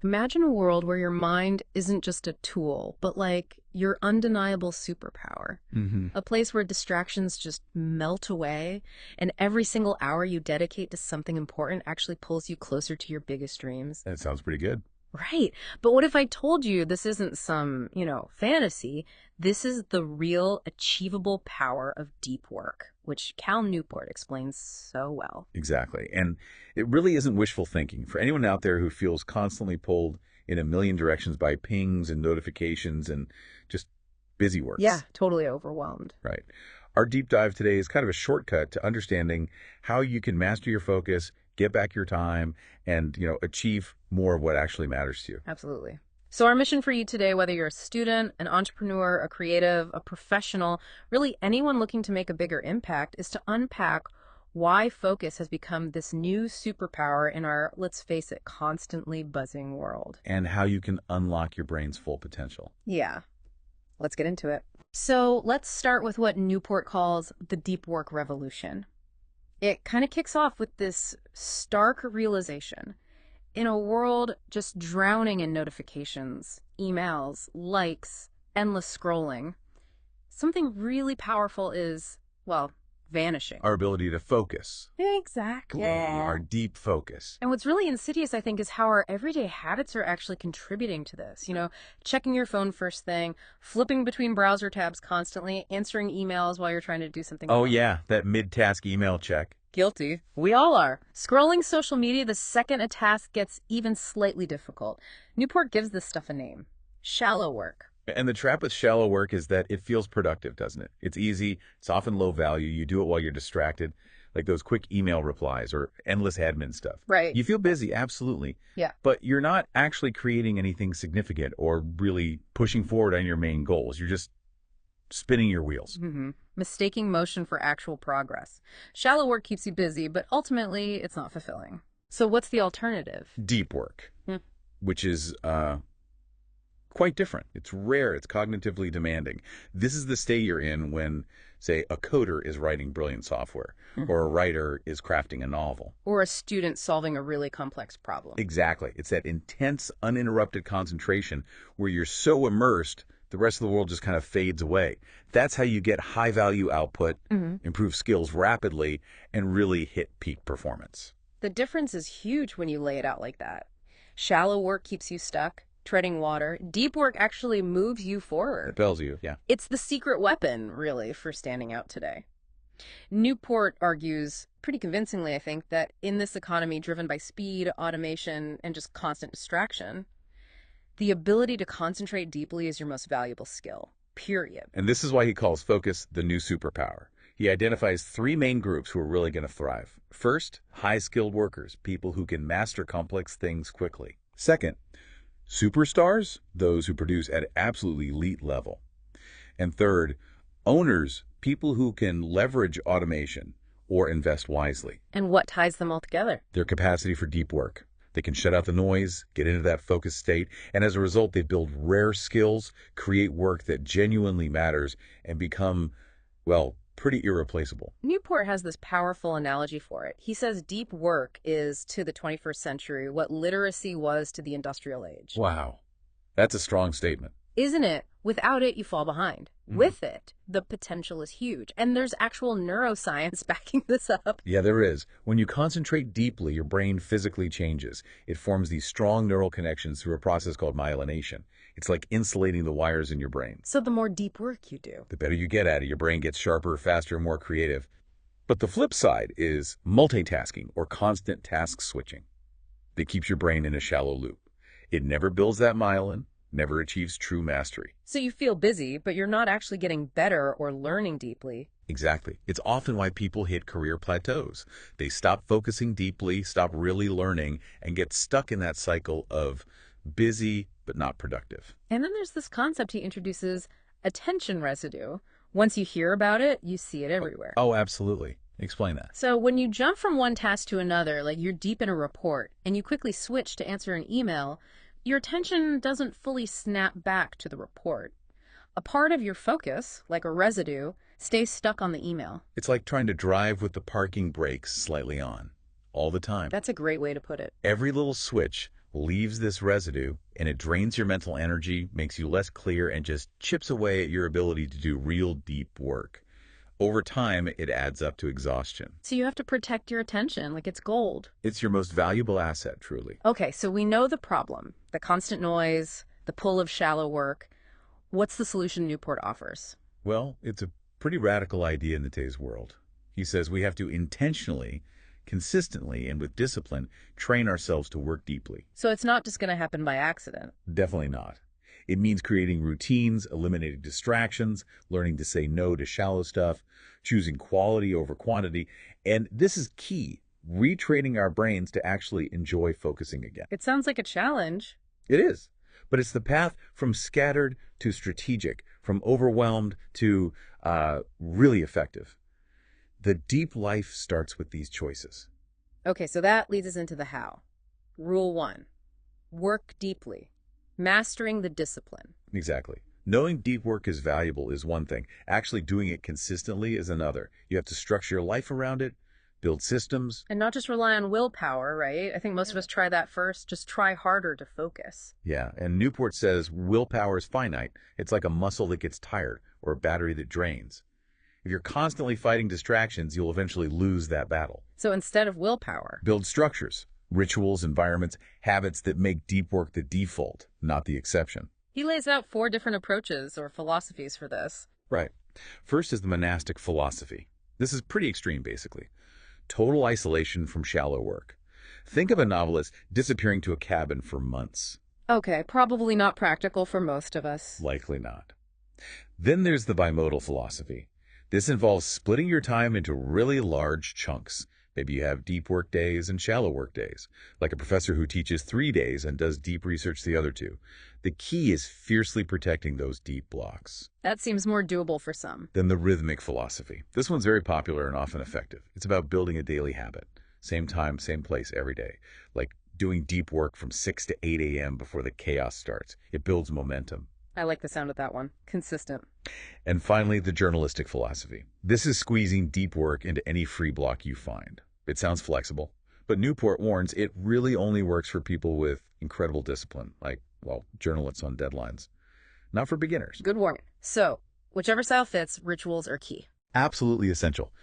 Imagine a world where your mind isn't just a tool, but like your undeniable superpower. Hmm. A place where distractions just melt away, and every single hour you dedicate to something important actually pulls you closer to your biggest dreams. That sounds pretty good. Right. But what if I told you this isn't some, fantasy? This is the real achievable power of deep work, which Cal Newport explains so well. Exactly. And it really isn't wishful thinking. For anyone out there who feels constantly pulled in a million directions by pings and notifications and just busy Yeah, works. totally overwhelmed. Right. Our deep dive today is kind of a shortcut to understanding how you can master your focus, get back your time, and, achieve more of what actually matters to you. Absolutely. So, our mission for you today, whether you're a student, an entrepreneur, a creative, a professional, really anyone looking to make a bigger impact, is to unpack why focus has become this new superpower in our, let's face it, constantly buzzing world. And how you can unlock your brain's full potential. Yeah, let's get into it. So, let's start with what Newport calls the deep work revolution. It kind of kicks off with this stark realization. In a world just drowning in notifications, emails, likes, endless scrolling, something really powerful is, well, vanishing. Our ability to focus. Exactly. Our deep focus. And what's really insidious, I think, is how our everyday habits are actually contributing to this. Checking your phone first thing, flipping between browser tabs constantly, answering emails while you're trying to do something Oh, else. yeah, that mid-task email check. Guilty. We all are. Scrolling social media the second a task gets even slightly difficult. Newport gives this stuff a name. Shallow work. And the trap with shallow work is that it feels productive, doesn't it? It's easy, it's often low value, you do it while you're distracted, like those quick email replies or endless admin stuff. Right. You feel busy, absolutely. Yeah. But you're not actually creating anything significant or really pushing forward on your main goals. You're just spinning your wheels. Mistaking motion for actual progress. Shallow work keeps you busy, but ultimately it's not fulfilling. So what's the alternative? Deep work, Hmm. which is quite different. It's rare. It's cognitively demanding. This is the state you're in when, say, a coder is writing brilliant software or a writer is crafting a novel. Or a student solving a really complex problem. Exactly. It's that intense, uninterrupted concentration where you're so immersed, the rest of the world just kind of fades away. That's how you get high-value output, improve skills rapidly, and really hit peak performance. The difference is huge when you lay it out like that. Shallow work keeps you stuck, treading water. Deep work actually moves you It forward. tells you, yeah. It's the secret weapon, really, for standing out today. Newport argues, pretty convincingly, I think, that in this economy driven by speed, automation, and just constant distraction, the ability to concentrate deeply is your most valuable skill, period. And this is why he calls focus the new superpower. He identifies three main groups who are really going to thrive. First, high-skilled workers, people who can master complex things quickly. Second, superstars, those who produce at absolutely elite level. And third, owners, people who can leverage automation or invest wisely. And what ties them all together? Their capacity for deep work. They can shut out the noise, get into that focused state, and as a result, they build rare skills, create work that genuinely matters, and become, well, pretty irreplaceable. Newport has this powerful analogy for it. He says deep work is to the 21st century what literacy was to the industrial age. Wow. That's a strong statement. Isn't it? Without it, you fall behind. With it, the potential is huge. And there's actual neuroscience backing this up. Yeah, there is. When you concentrate deeply, your brain physically changes. It forms these strong neural connections through a process called myelination. It's like insulating the wires in your brain. So the more deep work you do. The better you get at it, your brain gets sharper, faster, more creative. But the flip side is multitasking or constant task switching that keeps your brain in a shallow loop. It never builds that myelin, never achieves true mastery. So you feel busy, but you're not actually getting better or learning deeply. Exactly. It's often why people hit career plateaus. They stop focusing deeply, stop really learning, and get stuck in that cycle of busy but not productive. And then there's this concept he introduces, attention residue. Once you hear about it, you see it everywhere. Oh, absolutely. Explain that. So when you jump from one task to another, like you're deep in a report, and you quickly switch to answer an email, your attention doesn't fully snap back to the report. A part of your focus, like a residue, stays stuck on the email. It's like trying to drive with the parking brakes slightly on all the time. That's a great way to put it. Every little switch leaves this residue, and it drains your mental energy, makes you less clear, and just chips away at your ability to do real deep work. Over time, it adds up to exhaustion. So you have to protect your attention like it's gold. It's your most valuable asset, truly. Okay, so we know the problem, the constant noise, the pull of shallow work. What's the solution Newport offers? Well, it's a pretty radical idea in today's world. He says we have to intentionally, consistently, and with discipline, train ourselves to work deeply. So it's not just going to happen by accident. Definitely not. It means creating routines, eliminating distractions, learning to say no to shallow stuff, choosing quality over quantity, and this is key, retraining our brains to actually enjoy focusing again. It sounds like a challenge. It is, but it's the path from scattered to strategic, from overwhelmed to really effective. The deep life starts with these choices. Okay, so that leads us into the how. Rule 1, work deeply. Mastering the discipline. Exactly. Knowing deep work is valuable is one thing. Actually doing it consistently is another. You have to structure your life around it, build systems. And not just rely on willpower, right? I think most of us try that first. Just try harder to focus. Yeah, and Newport says willpower is finite. It's like a muscle that gets tired or a battery that drains. If you're constantly fighting distractions, you'll eventually lose that battle. So instead of willpower, build structures, rituals, environments, habits that make deep work the default, not the exception. He lays out 4 different approaches or philosophies for this. Right. First is the monastic philosophy. This is pretty extreme, basically. Total isolation from shallow work. Think of a novelist disappearing to a cabin for months. Okay, probably not practical for most of us. Likely not. Then there's the bimodal philosophy. This involves splitting your time into really large chunks. Maybe you have deep work days and shallow work days, like a professor who teaches 3 days and does deep research the other 2. The key is fiercely protecting those deep blocks. That seems more doable for some. Then the rhythmic philosophy. This one's very popular and often effective. It's about building a daily habit. Same time, same place every day. Like doing deep work from 6 to 8 a.m. before the chaos starts. It builds momentum. I like the sound of that one. Consistent. And finally, the journalistic philosophy. This is squeezing deep work into any free block you find. It sounds flexible, but Newport warns it really only works for people with incredible discipline, like, well, journalists on deadlines. Not for beginners. Good warning. So, whichever style fits, rituals are key. Absolutely essential.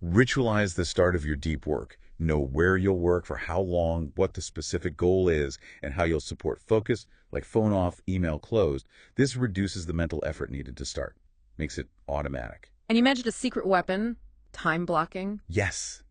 Ritualize the start of your deep work. Know where you'll work, for how long, what the specific goal is, and how you'll support focus, like phone off, email closed. This reduces the mental effort needed to start. Makes it automatic. And you mentioned a secret weapon, time blocking. Yes.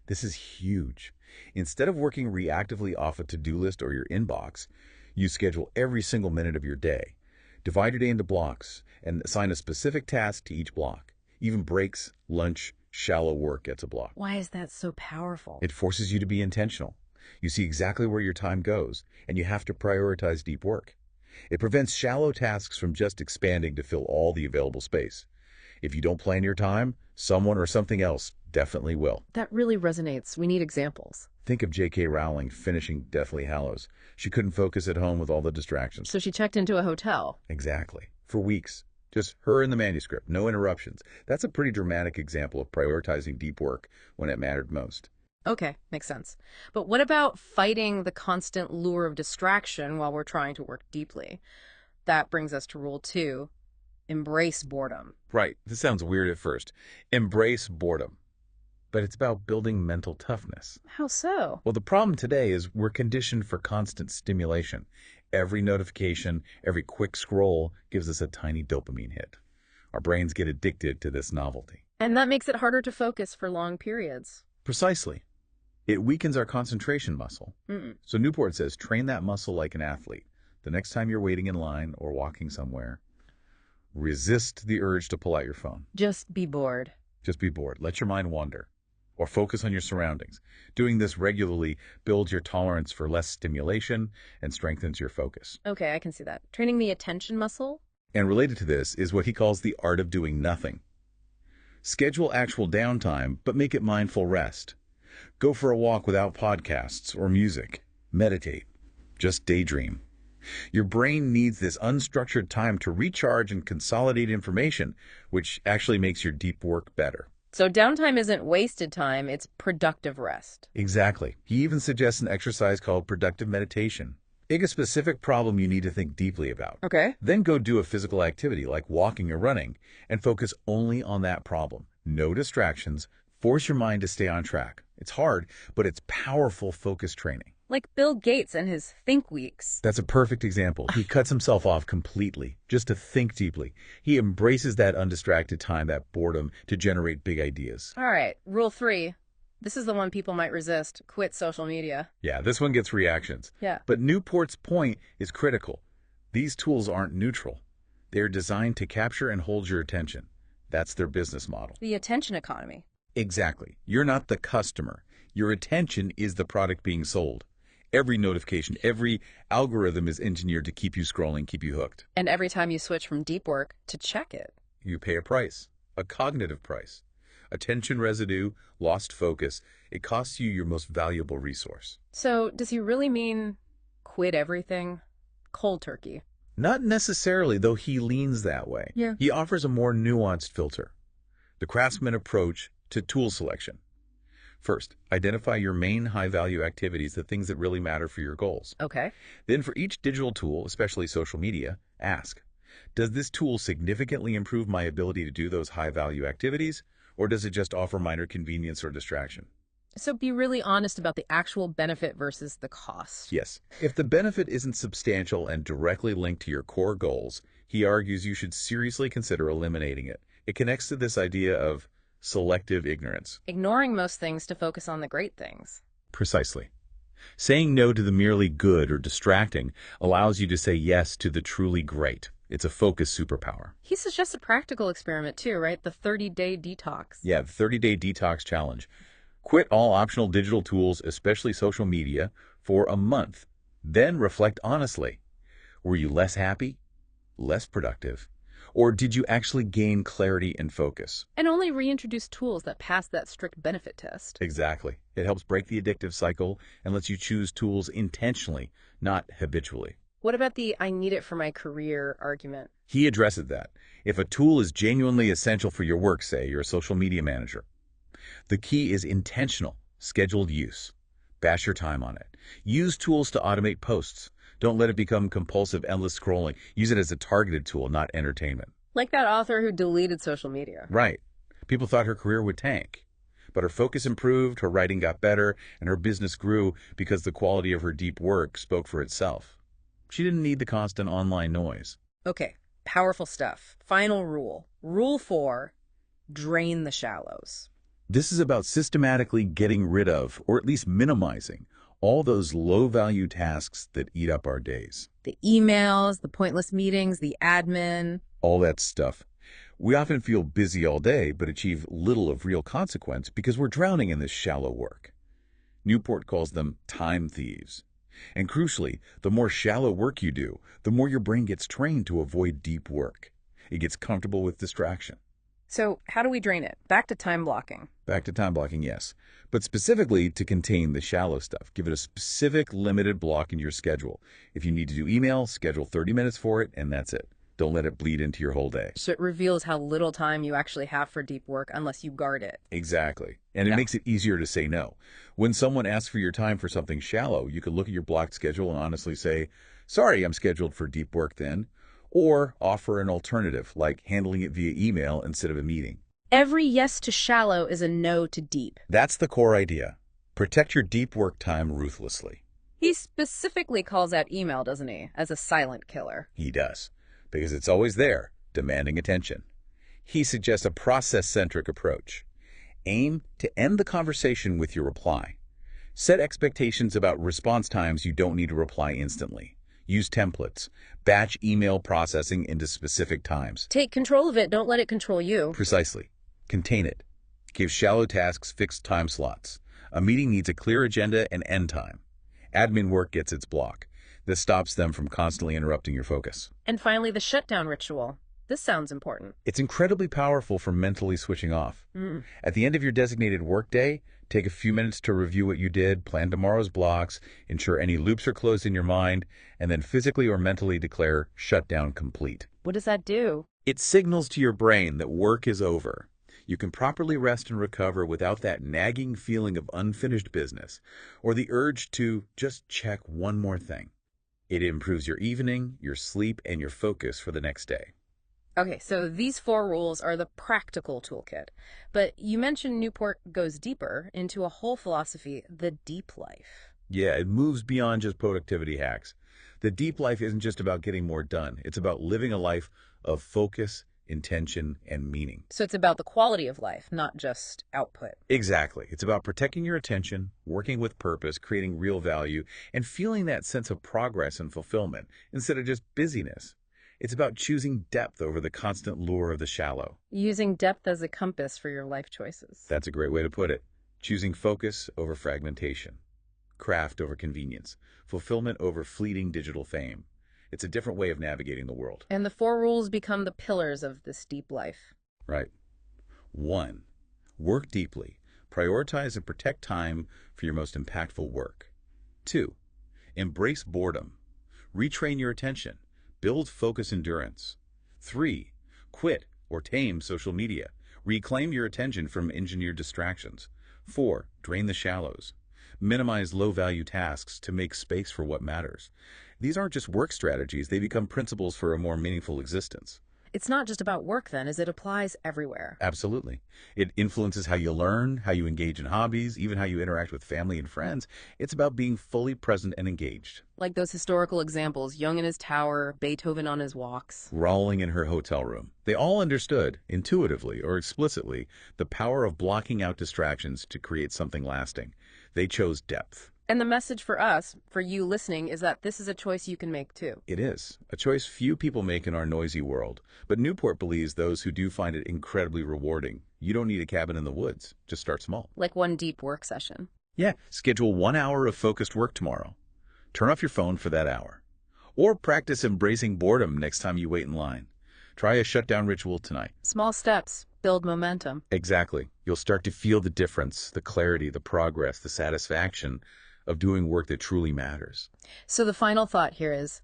This is huge. Instead of working reactively off a to-do list or your inbox, you schedule every single minute of your day. Divide your day into blocks and assign a specific task to each block. Even breaks, lunch, shallow work gets a block. Why is that so powerful? It forces you to be intentional. You see exactly where your time goes, and you have to prioritize deep work. It prevents shallow tasks from just expanding to fill all the available space. If you don't plan your time, someone or something else definitely will. That really resonates. We need examples. Think of J.K. Rowling finishing Deathly Hallows. She couldn't focus at home with all the distractions. So she checked into a hotel. Exactly. For weeks. Just her and the manuscript, no interruptions. That's a pretty dramatic example of prioritizing deep work when it mattered most. Okay, makes sense. But what about fighting the constant lure of distraction while we're trying to work deeply? That brings us to rule 2, embrace boredom. Right. This sounds weird at first. Embrace boredom. But it's about building mental toughness. How so? Well, the problem today is we're conditioned for constant stimulation. Every notification, every quick scroll gives us a tiny dopamine hit. Our brains get addicted to this novelty. And that makes it harder to focus for long periods. Precisely. It weakens our concentration muscle. So Newport says, train that muscle like an athlete. The next time you're waiting in line or walking somewhere, resist the urge to pull out your phone. Just be bored. Just be bored. Let your mind wander. Or focus on your surroundings. Doing this regularly builds your tolerance for less stimulation and strengthens your focus. Okay, I can see that. Training the attention muscle? And related to this is what he calls the art of doing nothing. Schedule actual downtime, but make it mindful rest. Go for a walk without podcasts or music. Meditate. Just daydream. Your brain needs this unstructured time to recharge and consolidate information, which actually makes your deep work better. So downtime isn't wasted time, it's productive rest. Exactly. He even suggests an exercise called productive meditation. Pick a specific problem you need to think deeply about. Okay. Then go do a physical activity like walking or running and focus only on that problem. No distractions. Force your mind to stay on track. It's hard, but it's powerful focus training. Like Bill Gates and his think weeks. That's a perfect example. He cuts himself off completely just to think deeply. He embraces that undistracted time, that boredom, to generate big ideas. All right, rule 3. This is the one people might resist. Quit social media. Yeah, this one gets reactions. Yeah. But Newport's point is critical. These tools aren't neutral. They're designed to capture and hold your attention. That's their business model. The attention economy. Exactly. You're not the customer. Your attention is the product being sold. Every notification, every algorithm is engineered to keep you scrolling, keep you hooked. And every time you switch from deep work to check it. You pay a price, a cognitive price. Attention residue, lost focus, it costs you your most valuable resource. So does he really mean quit everything? Cold turkey. Not necessarily, though he leans that way. Yeah. He offers a more nuanced filter. The craftsman approach to tool selection. First, identify your main high-value activities, the things that really matter for your goals. Okay. Then for each digital tool, especially social media, ask, does this tool significantly improve my ability to do those high-value activities, or does it just offer minor convenience or distraction? So be really honest about the actual benefit versus the cost. Yes. If the benefit isn't substantial and directly linked to your core goals, he argues you should seriously consider eliminating it. It connects to this idea of selective ignorance. Ignoring most things to focus on the great things. Precisely. Saying no to the merely good or distracting allows you to say yes to the truly great. It's a focus superpower. He suggests a practical experiment too, right? The 30-day detox. Yeah, the 30-day detox challenge. Quit all optional digital tools, especially social media, for a month. Then reflect honestly. Were you less happy? Less productive? Or did you actually gain clarity and focus? And only reintroduce tools that pass that strict benefit test. Exactly. It helps break the addictive cycle and lets you choose tools intentionally, not habitually. What about the I need it for my career argument? He addresses that. If a tool is genuinely essential for your work, say you're a social media manager, the key is intentional, scheduled use. Bash your time on it. Use tools to automate posts. Don't let it become compulsive, endless scrolling. Use it as a targeted tool, not entertainment. Like that author who deleted social media. Right. People thought her career would tank. But her focus improved, her writing got better, and her business grew because the quality of her deep work spoke for itself. She didn't need the constant online noise. Okay, powerful stuff. Final rule. Rule 4, drain the shallows. This is about systematically getting rid of, or at least minimizing, all those low-value tasks that eat up our days. The emails, the pointless meetings, the admin. All that stuff. We often feel busy all day, but achieve little of real consequence because we're drowning in this shallow work. Newport calls them time thieves. And crucially, the more shallow work you do, the more your brain gets trained to avoid deep work. It gets comfortable with distraction. So how do we drain it? Back to time blocking. Back to time blocking, yes. But specifically to contain the shallow stuff. Give it a specific limited block in your schedule. If you need to do email, schedule 30 minutes for it, and that's it. Don't let it bleed into your whole day. So it reveals how little time you actually have for deep work unless you guard it. Exactly. And it makes it easier to say no. When someone asks for your time for something shallow, you can look at your blocked schedule and honestly say, sorry, I'm scheduled for deep work then. Or offer an alternative, like handling it via email instead of a meeting. Every yes to shallow is a no to deep. That's the core idea. Protect your deep work time ruthlessly. He specifically calls out email, doesn't he, as a silent killer. He does, because it's always there, demanding attention. He suggests a process-centric approach. Aim to end the conversation with your reply. Set expectations about response times you don't need to reply instantly. Use templates. Batch email processing into specific times. Take control of it. Don't let it control you. Precisely. Contain it. Give shallow tasks fixed time slots. A meeting needs a clear agenda and end time. Admin work gets its block. This stops them from constantly interrupting your focus. And finally, the shutdown ritual. This sounds important. It's incredibly powerful for mentally switching off. At the end of your designated workday, take a few minutes to review what you did, plan tomorrow's blocks, ensure any loops are closed in your mind, and then physically or mentally declare shutdown complete. What does that do? It signals to your brain that work is over. You can properly rest and recover without that nagging feeling of unfinished business or the urge to just check one more thing. It improves your evening, your sleep, and your focus for the next day. Okay, so these four rules are the practical toolkit. But you mentioned Newport goes deeper into a whole philosophy, the deep life. Yeah, it moves beyond just productivity hacks. The deep life isn't just about getting more done. It's about living a life of focus, intention, and meaning. So it's about the quality of life, not just output. Exactly. It's about protecting your attention, working with purpose, creating real value, and feeling that sense of progress and fulfillment instead of just busyness. It's about choosing depth over the constant lure of the shallow. Using depth as a compass for your life choices. That's a great way to put it. Choosing focus over fragmentation, craft over convenience, fulfillment over fleeting digital fame. It's a different way of navigating the world. And the four rules become the pillars of this deep life. Right. 1. Work deeply. Prioritize and protect time for your most impactful work. 2. Embrace boredom. Retrain your attention. Build focus endurance. 3. Quit or tame social media. Reclaim your attention from engineered distractions. 4. Drain the shallows. Minimize low-value tasks to make space for what matters. These aren't just work strategies, they become principles for a more meaningful existence. It's not just about work then, as it applies everywhere. Absolutely. It influences how you learn, how you engage in hobbies, even how you interact with family and friends. It's about being fully present and engaged. Like those historical examples, Jung in his tower, Beethoven on his walks. Rowling in her hotel room. They all understood, intuitively or explicitly, the power of blocking out distractions to create something lasting. They chose depth. And the message for us, for you listening, is that this is a choice you can make too. It is. A choice few people make in our noisy world. But Newport believes those who do find it incredibly rewarding. You don't need a cabin in the woods. Just start small. Like one deep work session. Yeah, schedule 1 hour of focused work tomorrow. Turn off your phone for that hour. Or practice embracing boredom next time you wait in line. Try a shutdown ritual tonight. Small steps build momentum. Exactly. You'll start to feel the difference, the clarity, the progress, the satisfaction of doing work that truly matters. So the final thought here is,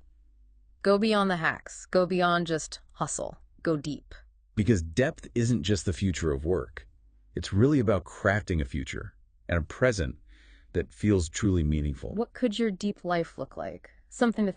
go beyond the hacks. Go beyond just hustle. Go deep. Because depth isn't just the future of work. It's really about crafting a future and a present that feels truly meaningful. What could your deep life look like? Something to